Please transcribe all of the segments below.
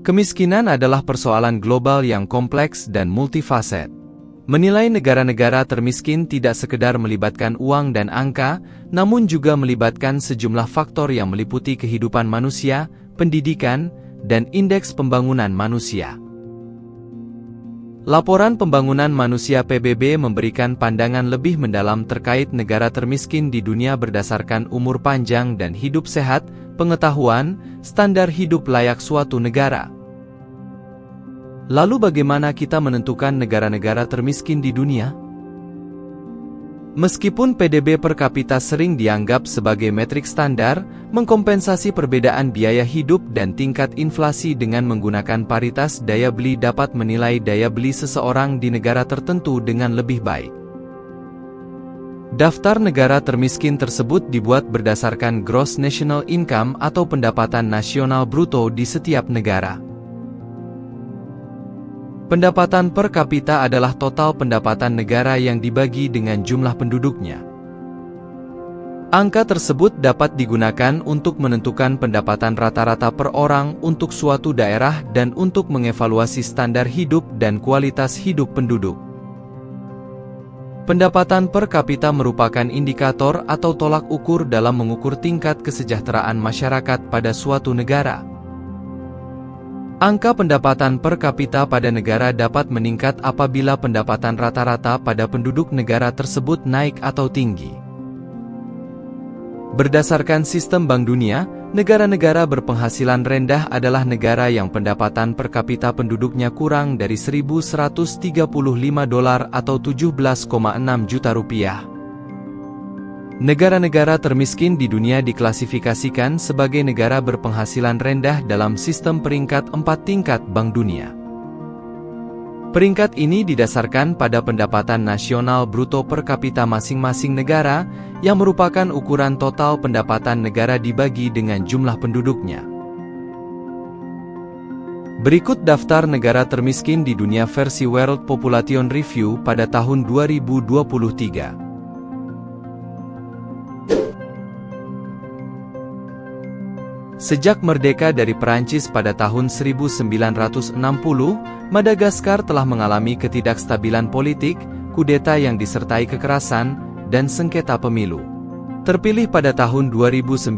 Kemiskinan adalah persoalan global yang kompleks dan multifaset. Menilai negara-negara termiskin tidak sekedar melibatkan uang dan angka, namun juga melibatkan sejumlah faktor yang meliputi kehidupan manusia, pendidikan, dan indeks pembangunan manusia. Laporan Pembangunan Manusia PBB memberikan pandangan lebih mendalam terkait negara termiskin di dunia berdasarkan umur panjang dan hidup sehat, pengetahuan, standar hidup layak suatu negara. Lalu bagaimana kita menentukan negara-negara termiskin di dunia? Meskipun PDB per kapita sering dianggap sebagai metrik standar, mengkompensasi perbedaan biaya hidup dan tingkat inflasi dengan menggunakan paritas daya beli dapat menilai daya beli seseorang di negara tertentu dengan lebih baik. Daftar negara termiskin tersebut dibuat berdasarkan Gross National Income atau pendapatan nasional bruto di setiap negara. Pendapatan per kapita adalah total pendapatan negara yang dibagi dengan jumlah penduduknya. Angka tersebut dapat digunakan untuk menentukan pendapatan rata-rata per orang untuk suatu daerah dan untuk mengevaluasi standar hidup dan kualitas hidup penduduk. Pendapatan per kapita merupakan indikator atau tolak ukur dalam mengukur tingkat kesejahteraan masyarakat pada suatu negara. Angka pendapatan per kapita pada negara dapat meningkat apabila pendapatan rata-rata pada penduduk negara tersebut naik atau tinggi. Berdasarkan sistem Bank Dunia, negara-negara berpenghasilan rendah adalah negara yang pendapatan per kapita penduduknya kurang dari $1.135 atau 17,6 juta rupiah. Negara-negara termiskin di dunia diklasifikasikan sebagai negara berpenghasilan rendah dalam sistem peringkat 4 tingkat Bank Dunia. Peringkat ini didasarkan pada pendapatan nasional bruto per kapita masing-masing negara, yang merupakan ukuran total pendapatan negara dibagi dengan jumlah penduduknya. Berikut daftar negara termiskin di dunia versi World Population Review pada tahun 2023. Sejak merdeka dari Perancis pada tahun 1960, Madagaskar telah mengalami ketidakstabilan politik, kudeta yang disertai kekerasan, dan sengketa pemilu. Terpilih pada tahun 2019,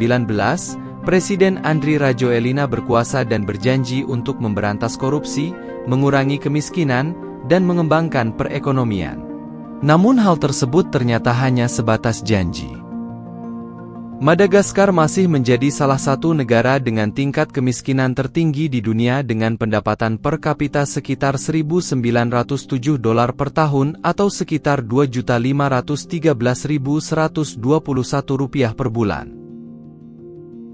Presiden Andry Rajoelina berkuasa dan berjanji untuk memberantas korupsi, mengurangi kemiskinan, dan mengembangkan perekonomian. Namun hal tersebut ternyata hanya sebatas janji. Madagaskar masih menjadi salah satu negara dengan tingkat kemiskinan tertinggi di dunia dengan pendapatan per kapita sekitar $1.907 per tahun atau sekitar Rp2.513.121 per bulan.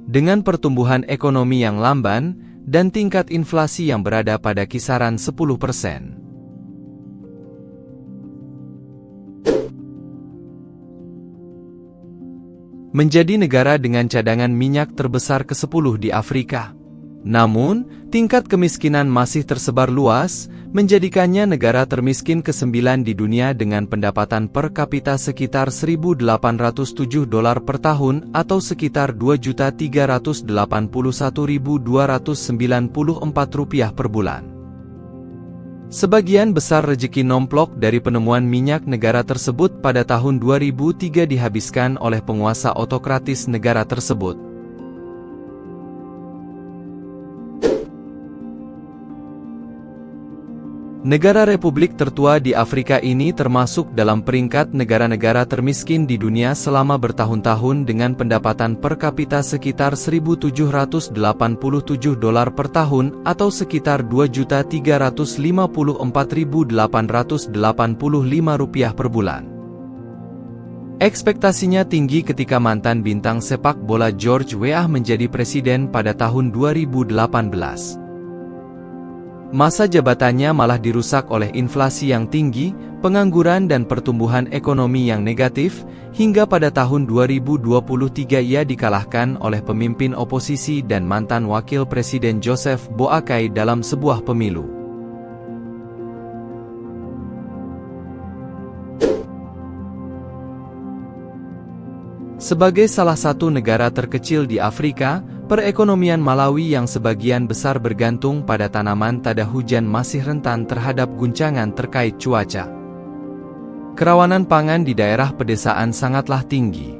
Dengan pertumbuhan ekonomi yang lamban dan tingkat inflasi yang berada pada kisaran 10%. Menjadi negara dengan cadangan minyak terbesar ke-10 di Afrika. Namun, tingkat kemiskinan masih tersebar luas, menjadikannya negara termiskin ke-9 di dunia dengan pendapatan per kapita sekitar $1.807 per tahun atau sekitar Rp2.381.294 per bulan. Sebagian besar rejeki nomplok dari penemuan minyak negara tersebut pada tahun 2003 dihabiskan oleh penguasa otokratis negara tersebut. Negara Republik tertua di Afrika ini termasuk dalam peringkat negara-negara termiskin di dunia selama bertahun-tahun dengan pendapatan per kapita sekitar $1.787 per tahun atau sekitar Rp2.354.885 per bulan. Ekspektasinya tinggi ketika mantan bintang sepak bola George Weah menjadi presiden pada tahun 2018. Masa jabatannya malah dirusak oleh inflasi yang tinggi, pengangguran dan pertumbuhan ekonomi yang negatif, hingga pada tahun 2023 ia dikalahkan oleh pemimpin oposisi dan mantan wakil presiden Joseph Boakai dalam sebuah pemilu. Sebagai salah satu negara terkecil di Afrika, perekonomian Malawi yang sebagian besar bergantung pada tanaman tada hujan masih rentan terhadap guncangan terkait cuaca. Kerawanan pangan di daerah pedesaan sangatlah tinggi.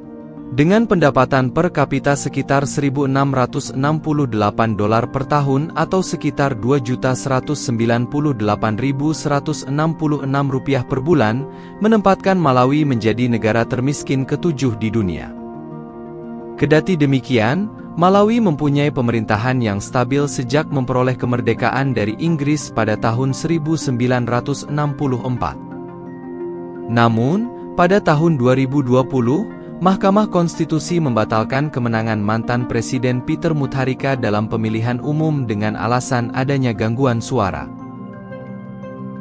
Dengan pendapatan per kapita sekitar $1.668 per tahun atau sekitar Rp2.198.166 per bulan, menempatkan Malawi menjadi negara termiskin ke-7 di dunia. Kendati demikian, Malawi mempunyai pemerintahan yang stabil sejak memperoleh kemerdekaan dari Inggris pada tahun 1964. Namun, pada tahun 2020, Mahkamah Konstitusi membatalkan kemenangan mantan Presiden Peter Mutharika dalam pemilihan umum dengan alasan adanya gangguan suara.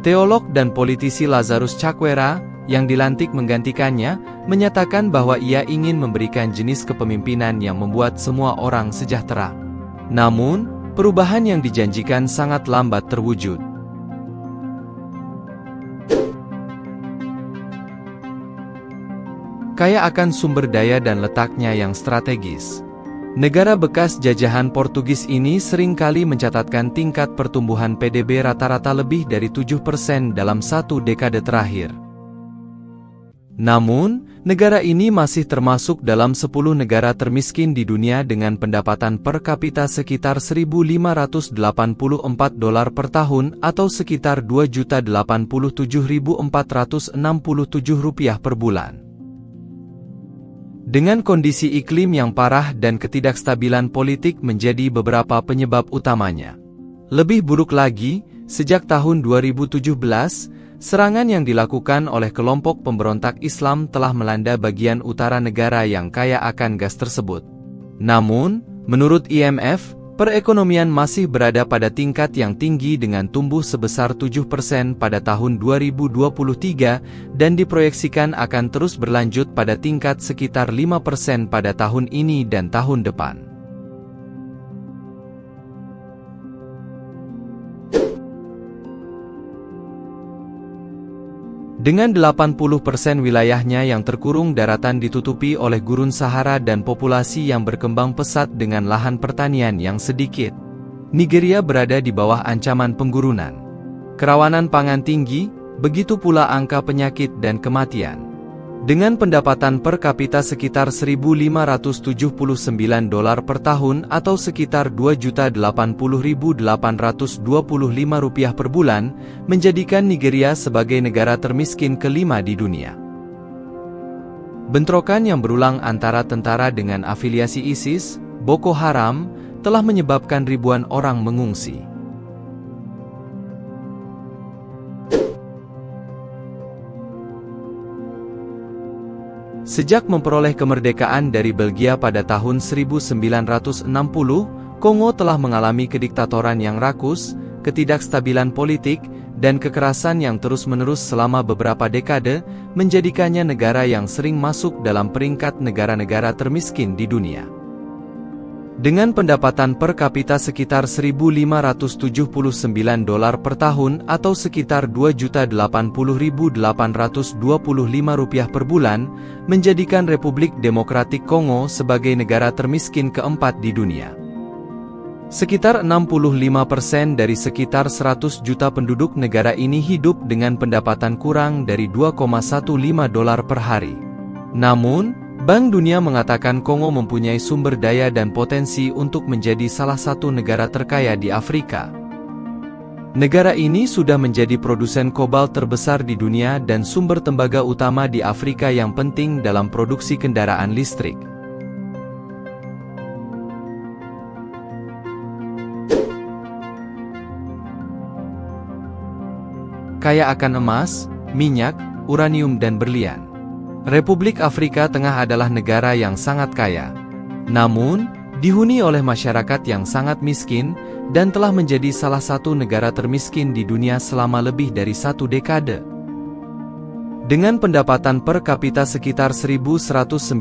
Teolog dan politisi Lazarus Chakwera, yang dilantik menggantikannya, menyatakan bahwa ia ingin memberikan jenis kepemimpinan yang membuat semua orang sejahtera. Namun, perubahan yang dijanjikan sangat lambat terwujud. Kaya akan sumber daya dan letaknya yang strategis. Negara bekas jajahan Portugis ini seringkali mencatatkan tingkat pertumbuhan PDB rata-rata lebih dari 7% dalam satu dekade terakhir. Namun, negara ini masih termasuk dalam 10 negara termiskin di dunia dengan pendapatan per kapita sekitar $1.584 per tahun atau sekitar Rp2.087.467 per bulan. Dengan kondisi iklim yang parah dan ketidakstabilan politik menjadi beberapa penyebab utamanya. Lebih buruk lagi, sejak tahun 2017, serangan yang dilakukan oleh kelompok pemberontak Islam telah melanda bagian utara negara yang kaya akan gas tersebut. Namun, menurut IMF, perekonomian masih berada pada tingkat yang tinggi dengan tumbuh sebesar 7% pada tahun 2023 dan diproyeksikan akan terus berlanjut pada tingkat sekitar 5% pada tahun ini dan tahun depan. Dengan 80% wilayahnya yang terkurung daratan ditutupi oleh gurun Sahara dan populasi yang berkembang pesat dengan lahan pertanian yang sedikit, Nigeria berada di bawah ancaman penggurunan. Kerawanan pangan tinggi, begitu pula angka penyakit dan kematian. Dengan pendapatan per kapita sekitar $1.579 per tahun atau sekitar Rp2.080.825 per bulan, menjadikan Nigeria sebagai negara termiskin kelima di dunia. Bentrokan yang berulang antara tentara dengan afiliasi ISIS, Boko Haram, telah menyebabkan ribuan orang mengungsi. Sejak memperoleh kemerdekaan dari Belgia pada tahun 1960, Kongo telah mengalami kediktatoran yang rakus, ketidakstabilan politik, dan kekerasan yang terus-menerus selama beberapa dekade, menjadikannya negara yang sering masuk dalam peringkat negara-negara termiskin di dunia. Dengan pendapatan per kapita sekitar $1.579 per tahun atau sekitar Rp2.080.825 per bulan, menjadikan Republik Demokratik Kongo sebagai negara termiskin keempat di dunia. Sekitar 65% dari sekitar 100 juta penduduk negara ini hidup dengan pendapatan kurang dari $2,15 per hari. Namun, Bank Dunia mengatakan Kongo mempunyai sumber daya dan potensi untuk menjadi salah satu negara terkaya di Afrika. Negara ini sudah menjadi produsen kobalt terbesar di dunia dan sumber tembaga utama di Afrika yang penting dalam produksi kendaraan listrik. Kaya akan emas, minyak, uranium dan berlian. Republik Afrika Tengah adalah negara yang sangat kaya. Namun, dihuni oleh masyarakat yang sangat miskin, dan telah menjadi salah satu negara termiskin di dunia selama lebih dari satu dekade. Dengan pendapatan per kapita sekitar $1.109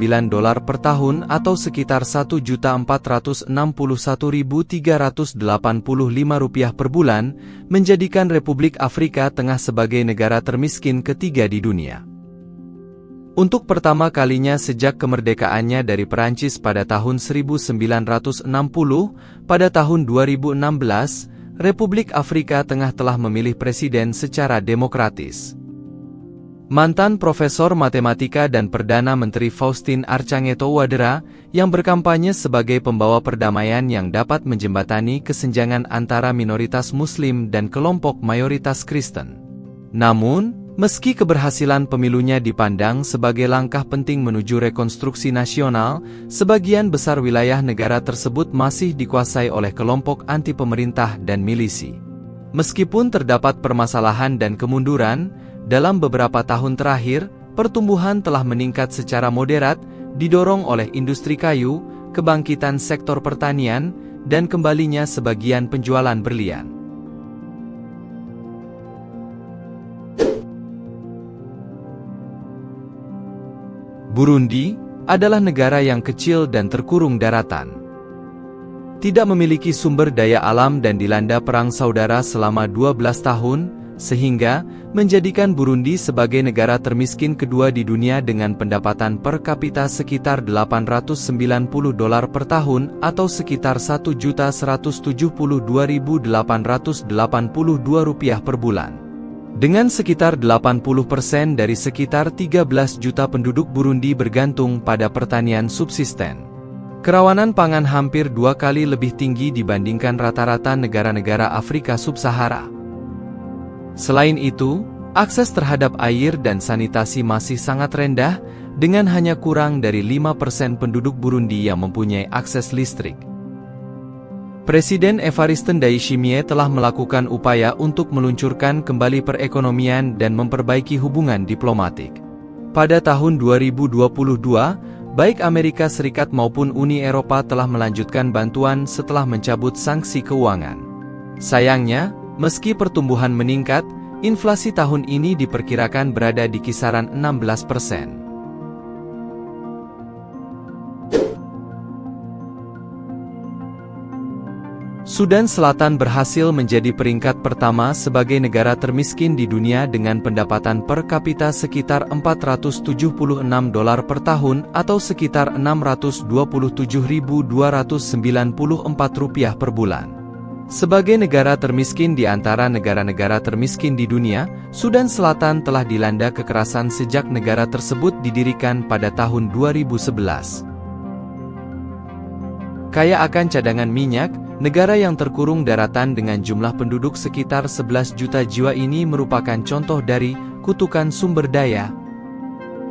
per tahun atau sekitar Rp1.461.385 per bulan, menjadikan Republik Afrika Tengah sebagai negara termiskin ketiga di dunia. Untuk pertama kalinya sejak kemerdekaannya dari Perancis pada tahun 1960, pada tahun 2016, Republik Afrika Tengah telah memilih presiden secara demokratis. Mantan Profesor Matematika dan Perdana Menteri Faustin Archange Touadera, yang berkampanye sebagai pembawa perdamaian yang dapat menjembatani kesenjangan antara minoritas Muslim dan kelompok mayoritas Kristen. Namun, meski keberhasilan pemilunya dipandang sebagai langkah penting menuju rekonstruksi nasional, sebagian besar wilayah negara tersebut masih dikuasai oleh kelompok anti-pemerintah dan milisi. Meskipun terdapat permasalahan dan kemunduran, dalam beberapa tahun terakhir, pertumbuhan telah meningkat secara moderat, didorong oleh industri kayu, kebangkitan sektor pertanian, dan kembalinya sebagian penjualan berlian. Burundi adalah negara yang kecil dan terkurung daratan. Tidak memiliki sumber daya alam dan dilanda perang saudara selama 12 tahun, sehingga menjadikan Burundi sebagai negara termiskin kedua di dunia dengan pendapatan per kapita sekitar $890 per tahun atau sekitar Rp1.172.882 per bulan. Dengan sekitar 80% dari sekitar 13 juta penduduk Burundi bergantung pada pertanian subsisten. Kerawanan pangan hampir 2 kali lebih tinggi dibandingkan rata-rata negara-negara Afrika Sub-Sahara. Selain itu, akses terhadap air dan sanitasi masih sangat rendah, dengan hanya kurang dari 5% penduduk Burundi yang mempunyai akses listrik. Presiden Evariste Ndayishimiye telah melakukan upaya untuk meluncurkan kembali perekonomian dan memperbaiki hubungan diplomatik. Pada tahun 2022, baik Amerika Serikat maupun Uni Eropa telah melanjutkan bantuan setelah mencabut sanksi keuangan. Sayangnya, meski pertumbuhan meningkat, inflasi tahun ini diperkirakan berada di kisaran 16%. Sudan Selatan berhasil menjadi peringkat pertama sebagai negara termiskin di dunia dengan pendapatan per kapita sekitar $476 per tahun atau sekitar Rp627.294 per bulan. Sebagai negara termiskin di antara negara-negara termiskin di dunia, Sudan Selatan telah dilanda kekerasan sejak negara tersebut didirikan pada tahun 2011. Kaya akan cadangan minyak, negara yang terkurung daratan dengan jumlah penduduk sekitar 11 juta jiwa ini merupakan contoh dari kutukan sumber daya,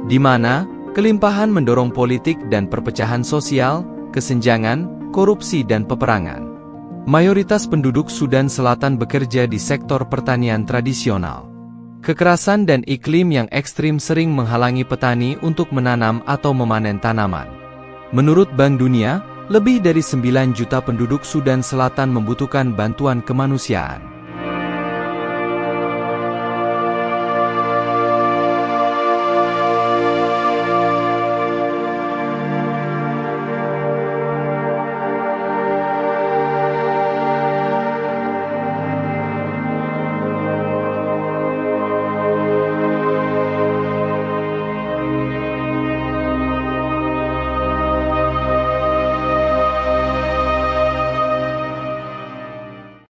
di mana kelimpahan mendorong politik dan perpecahan sosial, kesenjangan, korupsi dan peperangan. Mayoritas penduduk Sudan Selatan bekerja di sektor pertanian tradisional. Kekerasan dan iklim yang ekstrim sering menghalangi petani untuk menanam atau memanen tanaman. Menurut Bank Dunia, lebih dari 9 juta penduduk Sudan Selatan membutuhkan bantuan kemanusiaan.